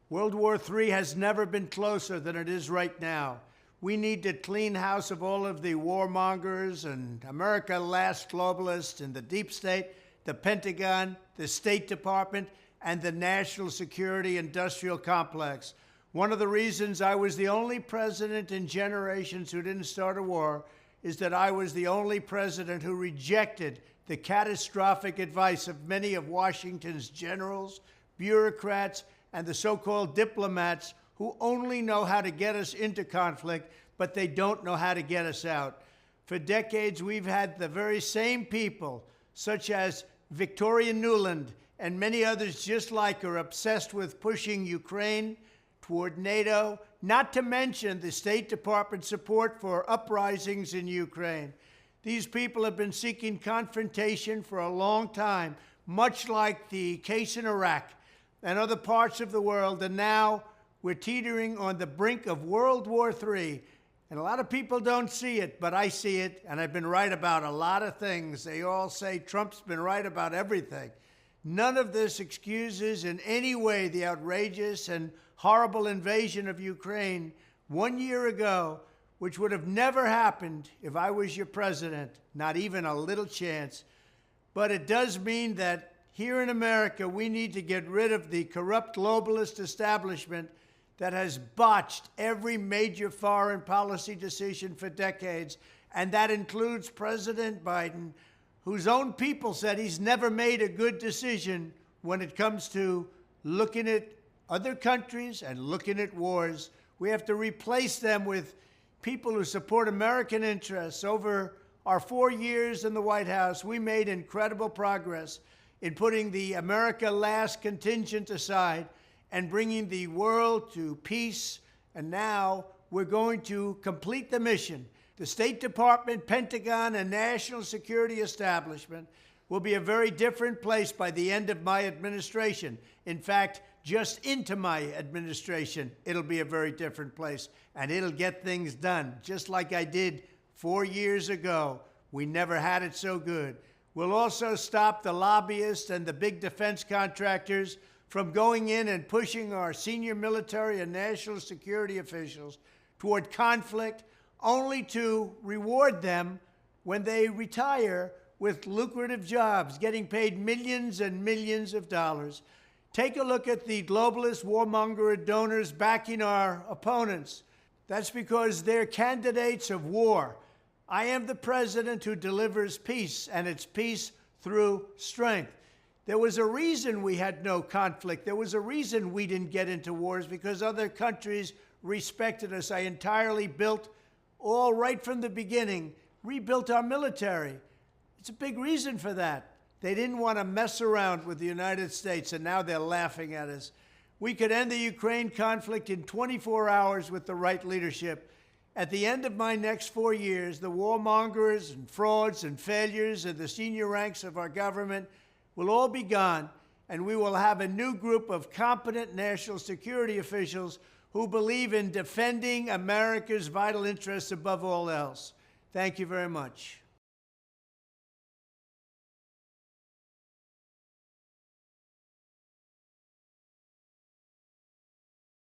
World War III has never been closer than it is right now. We need to clean house of all of the warmongers and America last globalists in the deep state, the Pentagon, the State Department, and the national security industrial complex. One of the reasons I was the only president in generations who didn't start a war is that I was the only president who rejected the catastrophic advice of many of Washington's generals, bureaucrats, and the so-called diplomats who only know how to get us into conflict, but they don't know how to get us out. For decades, we've had the very same people, such as Victoria Nuland and many others just like her, obsessed with pushing Ukraine toward NATO, not to mention the State Department support for uprisings in Ukraine. These people have been seeking confrontation for a long time, much like the case in Iraq and other parts of the world, and now we're teetering on the brink of World War III. And a lot of people don't see it, but I see it, and I've been right about a lot of things. They all say Trump's been right about everything. None of this excuses in any way the outrageous and horrible invasion of Ukraine 1 year ago, which would have never happened if I was your president, not even a little chance. But it does mean that here in America, we need to get rid of the corrupt globalist establishment that has botched every major foreign policy decision for decades, and that includes President Biden, whose own people said he's never made a good decision when it comes to looking at other countries and looking at wars. We have to replace them with people who support American interests. Over our 4 years in the White House, we made incredible progress in putting the America last contingent aside and bringing the world to peace. And now we're going to complete the mission. The State Department, Pentagon, and national security establishment will be a very different place by the end of my administration. In fact, just into my administration, it'll be a very different place, and it'll get things done, just like I did 4 years ago. We never had it so good. We'll also stop the lobbyists and the big defense contractors from going in and pushing our senior military and national security officials toward conflict, only to reward them when they retire with lucrative jobs, getting paid millions and millions of dollars. Take a look at the globalist warmonger donors backing our opponents. That's because they're candidates of war. I am the president who delivers peace, and it's peace through strength. There was a reason we had no conflict. There was a reason we didn't get into wars, because other countries respected us. I entirely built, all right from the beginning, rebuilt our military. It's a big reason for that. They didn't want to mess around with the United States, and now they're laughing at us. We could end the Ukraine conflict in 24 hours with the right leadership. At the end of my next 4 years, the warmongers and frauds and failures in the senior ranks of our government will all be gone, and we will have a new group of competent national security officials who believe in defending America's vital interests above all else. Thank you very much.